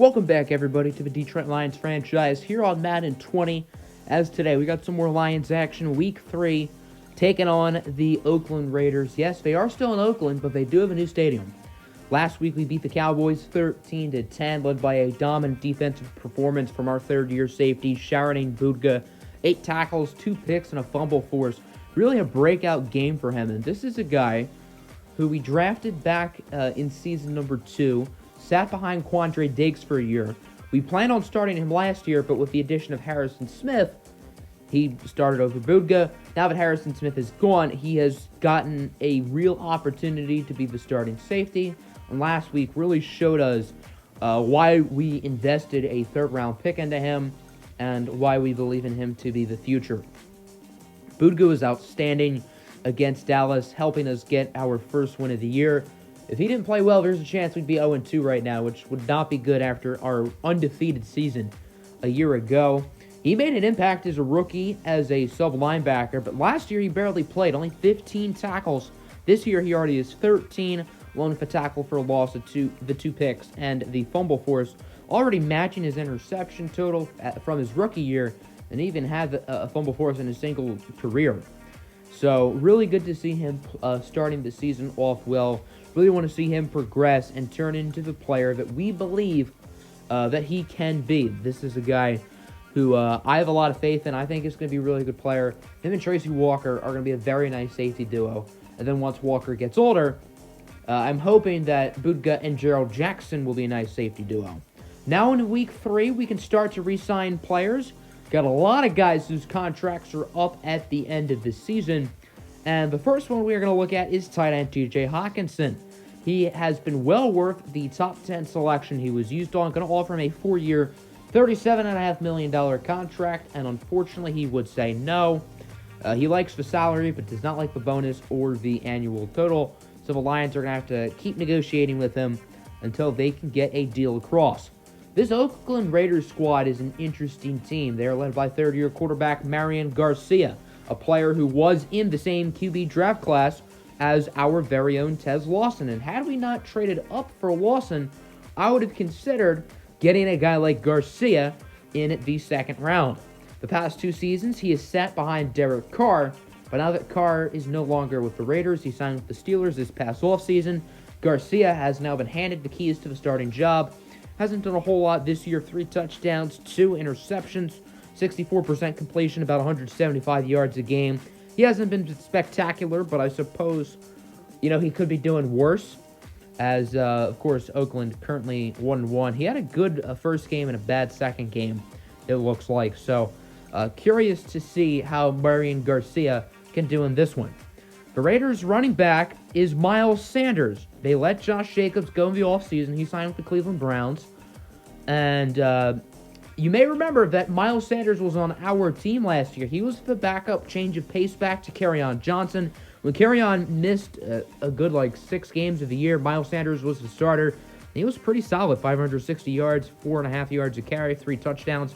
Welcome back, everybody, to the Detroit Lions franchise here on Madden 20. As today, we got some more Lions action. Week 3, taking on the Oakland Raiders. Yes, they are still in Oakland, but they do have a new stadium. Last week, we beat the Cowboys 13-10, led by a dominant defensive performance from our third-year safety, Sharon Boudga. 8 tackles, 2 picks, and a fumble force. Really a breakout game for him. And this is a guy who we drafted back in season number 2. Sat behind Quandre Diggs for a year. We planned on starting him last year, but with the addition of Harrison Smith, he started over Boudga. Now that Harrison Smith is gone, he has gotten a real opportunity to be the starting safety. And last week really showed us why we invested a third-round pick into him and why we believe in him to be the future. Boudga was outstanding against Dallas, helping us get our first win of the year. If he didn't play well, there's a chance we'd be 0-2 right now, which would not be good after our undefeated season a year ago. He made an impact as a rookie, as a sub-linebacker, but last year he barely played, only 15 tackles. This year he already has 13, along with a tackle for a loss of the 2 picks, and the fumble force, already matching his interception total from his rookie year, and even had a fumble force in his single career. So really good to see him starting the season off well. Really want to see him progress and turn into the player that we believe that he can be. This is a guy who I have a lot of faith in. I think is going to be a really good player. Him and Tracy Walker are going to be a very nice safety duo. And then once Walker gets older, I'm hoping that Boudga and Gerald Jackson will be a nice safety duo. Now in week 3, we can start to re-sign players. Got a lot of guys whose contracts are up at the end of the season. And the first one we are going to look at is tight end T.J. Hockenson. He has been well worth the top 10 selection he was used on. Going to offer him a 4-year, $37.5 million contract, and unfortunately he would say no. He likes the salary, but does not like the bonus or the annual total. So the Lions are going to have to keep negotiating with him until they can get a deal across. This Oakland Raiders squad is an interesting team. They are led by third-year quarterback Marion Garcia, a player who was in the same QB draft class as our very own Tez Lawson. And had we not traded up for Lawson, I would have considered getting a guy like Garcia in the second round. The past 2 seasons, he has sat behind Derek Carr, but now that Carr is no longer with the Raiders, he signed with the Steelers this past offseason. Garcia has now been handed the keys to the starting job. Hasn't done a whole lot this year. 3 touchdowns, 2 interceptions, 64% completion, about 175 yards a game. He hasn't been spectacular, but I suppose, he could be doing worse. As, of course, Oakland currently 1-1. He had a good first game and a bad second game, it looks like. So, curious to see how Marion Garcia can do in this one. The Raiders' running back is Miles Sanders. They let Josh Jacobs go in the offseason. He signed with the Cleveland Browns. And you may remember that Miles Sanders was on our team last year. He was the backup change of pace back to Kerryon Johnson. When Kerryon missed a good 6 games of the year, Miles Sanders was the starter. He was pretty solid, 560 yards, 4.5 yards a carry, 3 touchdowns.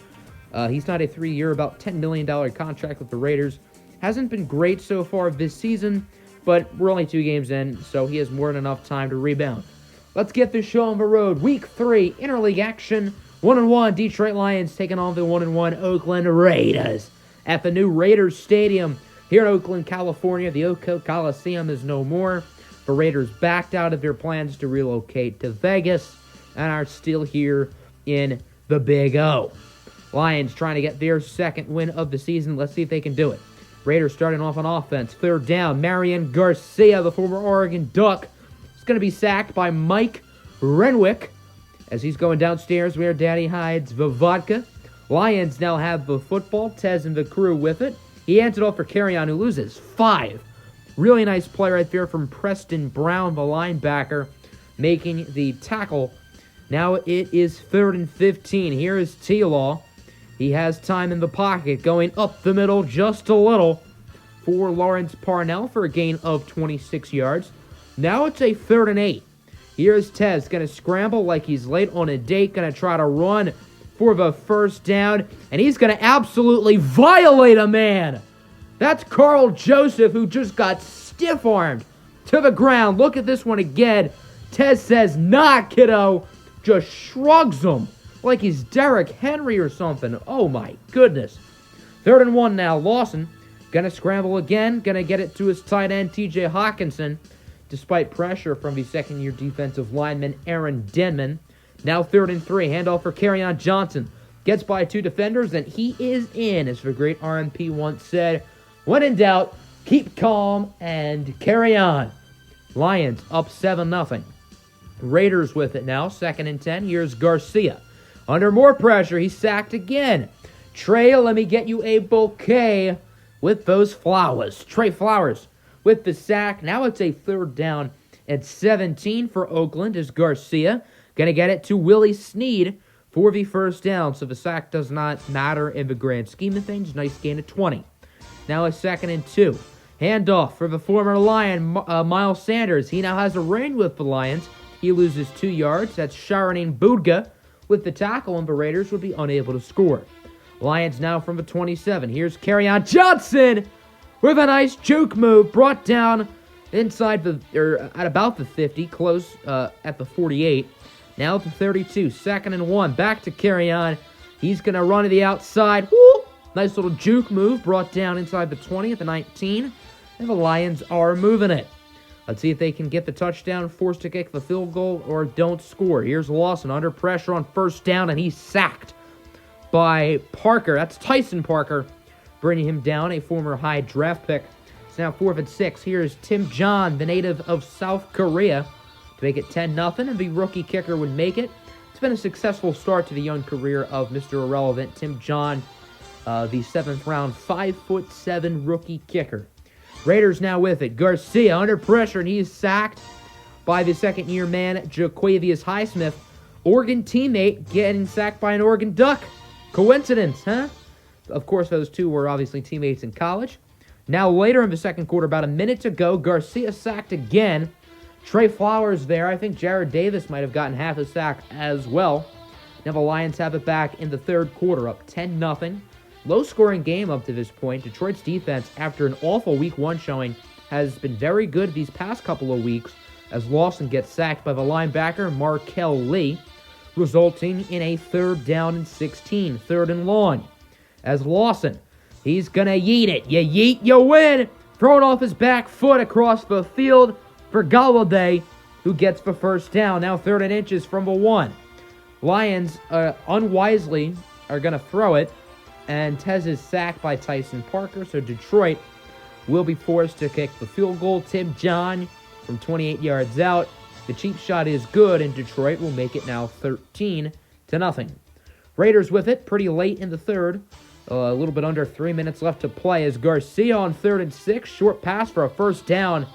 He's not a 3-year, about $10 million contract with the Raiders. Hasn't been great so far this season, but we're only 2 games in, so he has more than enough time to rebound. Let's get this show on the road. Week 3, interleague action. 1-1 Detroit Lions taking on the 1-1 Oakland Raiders at the new Raiders Stadium here in Oakland, California. The Oco Coliseum is no more. The Raiders backed out of their plans to relocate to Vegas and are still here in the Big O. Lions trying to get their second win of the season. Let's see if they can do it. Raiders starting off on offense. Third down, Marion Garcia, the former Oregon Duck, is going to be sacked by Mike Renwick as he's going downstairs where Daddy hides the vodka. Lions now have the football. Tez and the crew with it. He hands it off for Kerryon, who loses 5. Really nice play right there from Preston Brown, the linebacker, making the tackle. Now it is 3rd and 15. Here is T-Law. He has time in the pocket, going up the middle just a little for Lawrence Parnell for a gain of 26 yards. Now it's a 3rd and 8. Here's Tez, going to scramble like he's late on a date, going to try to run for the first down, and he's going to absolutely violate a man. That's Carl Joseph, who just got stiff-armed to the ground. Look at this one again. Tez says, nah, kiddo. Just shrugs him like he's Derrick Henry or something. Oh my goodness. 3rd and 1 now. Lawson gonna scramble again. Gonna get it to his tight end, TJ Hawkinson, despite pressure from the second-year defensive lineman, Aaron Denman. Now 3rd and 3. Handoff for Kerryon Johnson. Gets by 2 defenders, and he is in. As the great RMP once said, when in doubt, keep calm and carry on. Lions up 7-0. Raiders with it now. 2nd and 10. Here's Garcia. Under more pressure, he's sacked again. Trey, let me get you a bouquet with those flowers. Trey Flowers with the sack. Now it's a 3rd down at 17 for Oakland as Garcia going to get it to Willie Snead for the 1st down. So the sack does not matter in the grand scheme of things. Nice gain of 20. Now a 2nd and 2. Handoff for the former Lion, Miles Sanders. He now has a reign with the Lions. He loses 2 yards. That's Sharonine Budga with the tackle, and the Raiders would be unable to score. Lions now from the 27. Here's Kerryon Johnson with a nice juke move, brought down inside at about the 50, close at the 48. Now to 32, 2nd and 1. Back to Kerryon. He's going to run to the outside. Woo! Nice little juke move, brought down inside the 20 at the 19. And the Lions are moving it. Let's see if they can get the touchdown, forced to kick the field goal, or don't score. Here's Lawson under pressure on 1st down, and he's sacked by Parker. That's Tyson Parker, bringing him down, a former high draft pick. It's now 4th and 6. Here's Tim John, the native of South Korea, to make it 10-0, and the rookie kicker would make it. It's been a successful start to the young career of Mr. Irrelevant, Tim John, the 7th round, 5'7" rookie kicker. Raiders now with it. Garcia under pressure, and he's sacked by the 2nd-year man, Jaquavius Highsmith. Oregon teammate getting sacked by an Oregon Duck. Coincidence, huh? Of course, those two were obviously teammates in college. Now later in the 2nd quarter, about a minute to go, Garcia sacked again. Trey Flowers there. I think Jared Davis might have gotten half a sack as well. Now the Lions have it back in the 3rd quarter, up 10-0. Low-scoring game up to this point. Detroit's defense, after an awful Week 1 showing, has been very good these past couple of weeks as Lawson gets sacked by the linebacker, Markel Lee, resulting in a 3rd down and 16, 3rd and long. As Lawson, he's going to yeet it. You yeet, you win. Thrown off his back foot across the field for Galladay, who gets the 1st down. Now 3rd and inches from the 1. Lions, unwisely, are going to throw it. And Tez is sacked by Tyson Parker, so Detroit will be forced to kick the field goal. Tim John from 28 yards out. The cheap shot is good, and Detroit will make it now 13-0. Raiders with it pretty late in the 3rd. A little bit under 3 minutes left to play as Garcia on 3rd and 6. Short pass for a 1st down.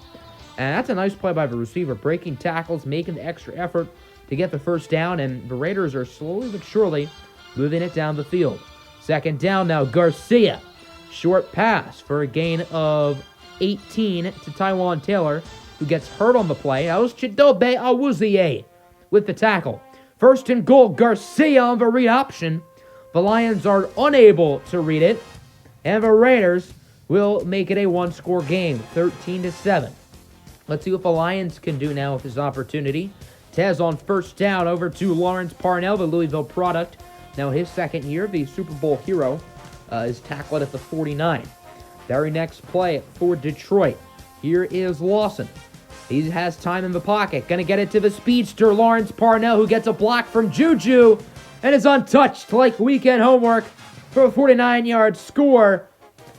And that's a nice play by the receiver, breaking tackles, making the extra effort to get the 1st down, and the Raiders are slowly but surely moving it down the field. 2nd down now, Garcia. Short pass for a gain of 18 to Tywon Taylor, who gets hurt on the play. That was Chidobe Awuzie with the tackle. 1st and goal, Garcia on the read option. The Lions are unable to read it, and the Raiders will make it a 1-score game, 13-7. Let's see what the Lions can do now with this opportunity. Tez on 1st down over to Lawrence Parnell, the Louisville product. Now his 2nd year, the Super Bowl hero, is tackled at the 49. Very next play for Detroit. Here is Lawson. He has time in the pocket. Going to get it to the speedster, Lawrence Parnell, who gets a block from Juju and is untouched like weekend homework for a 49-yard score.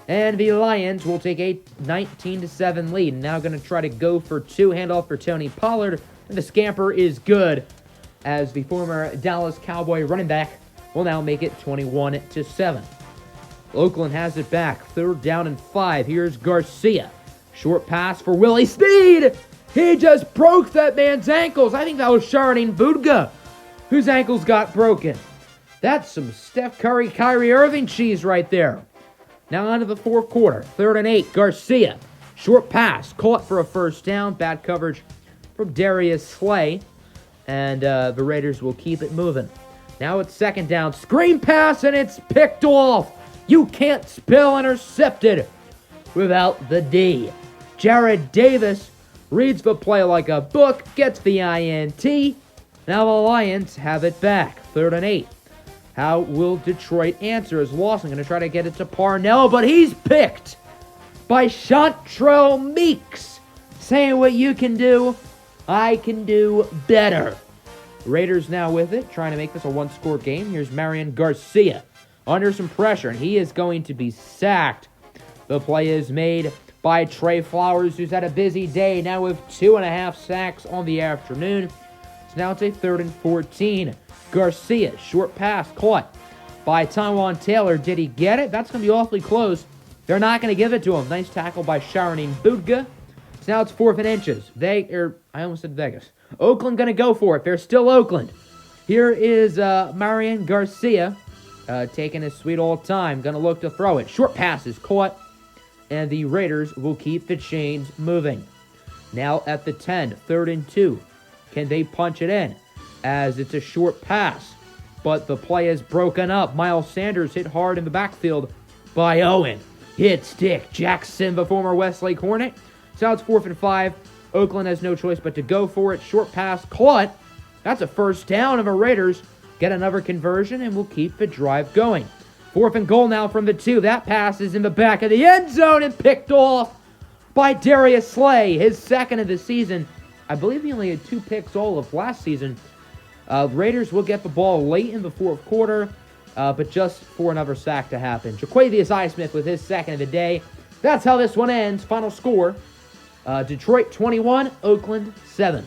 And the Lions will take a 19-7 lead. Now going to try to go for 2. Handoff for Tony Pollard. And the scamper is good as the former Dallas Cowboy running back will now make it 21-7. Oakland has it back. 3rd down and 5. Here's Garcia. Short pass for Willie Snead. He just broke that man's ankles. I think that was Sharonine Budga whose ankles got broken. That's some Steph Curry, Kyrie Irving cheese right there. Now on to the 4th quarter. 3rd and 8. Garcia. Short pass. Caught for a 1st down. Bad coverage from Darius Slay. And the Raiders will keep it moving. Now it's 2nd down. Screen pass, and it's picked off. You can't spell intercepted without the D. Jared Davis reads the play like a book, gets the INT. Now the Lions have it back. 3rd and 8. How will Detroit answer as Lawson going to try to get it to Parnell, but he's picked by Chantrell Meeks, saying what you can do, I can do better. Raiders now with it, trying to make this a one-score game. Here's Marion Garcia under some pressure, and he is going to be sacked. The play is made by Trey Flowers, who's had a busy day, now with 2.5 sacks on the afternoon. So now it's a 3rd and 14. Garcia, short pass, caught by Tywon Taylor. Did he get it? That's going to be awfully close. They're not going to give it to him. Nice tackle by Sharonine Budga. So now it's 4th and inches. I almost said Vegas. Oakland going to go for it. They're still Oakland. Here is Marion Garcia taking his sweet old time. Going to look to throw it. Short pass is caught, and the Raiders will keep the chains moving. Now at the 10, 3rd and 2. Can they punch it in? As it's a short pass, but the play is broken up. Miles Sanders hit hard in the backfield by Owen. Hit stick. Jackson, the former Westlake Hornet. So now it's 4th and 5. Oakland has no choice but to go for it. Short pass caught. That's a first down, and the Raiders get another conversion and will keep the drive going. 4th and goal now from the 2. That pass is in the back of the end zone and picked off by Darius Slay, his 2nd of the season. I believe he only had 2 picks all of last season. Raiders will get the ball late in the 4th quarter, but just for another sack to happen. Jaquavius Highsmith with his 2nd of the day. That's how this one ends. Final score, Detroit 21, Oakland 7.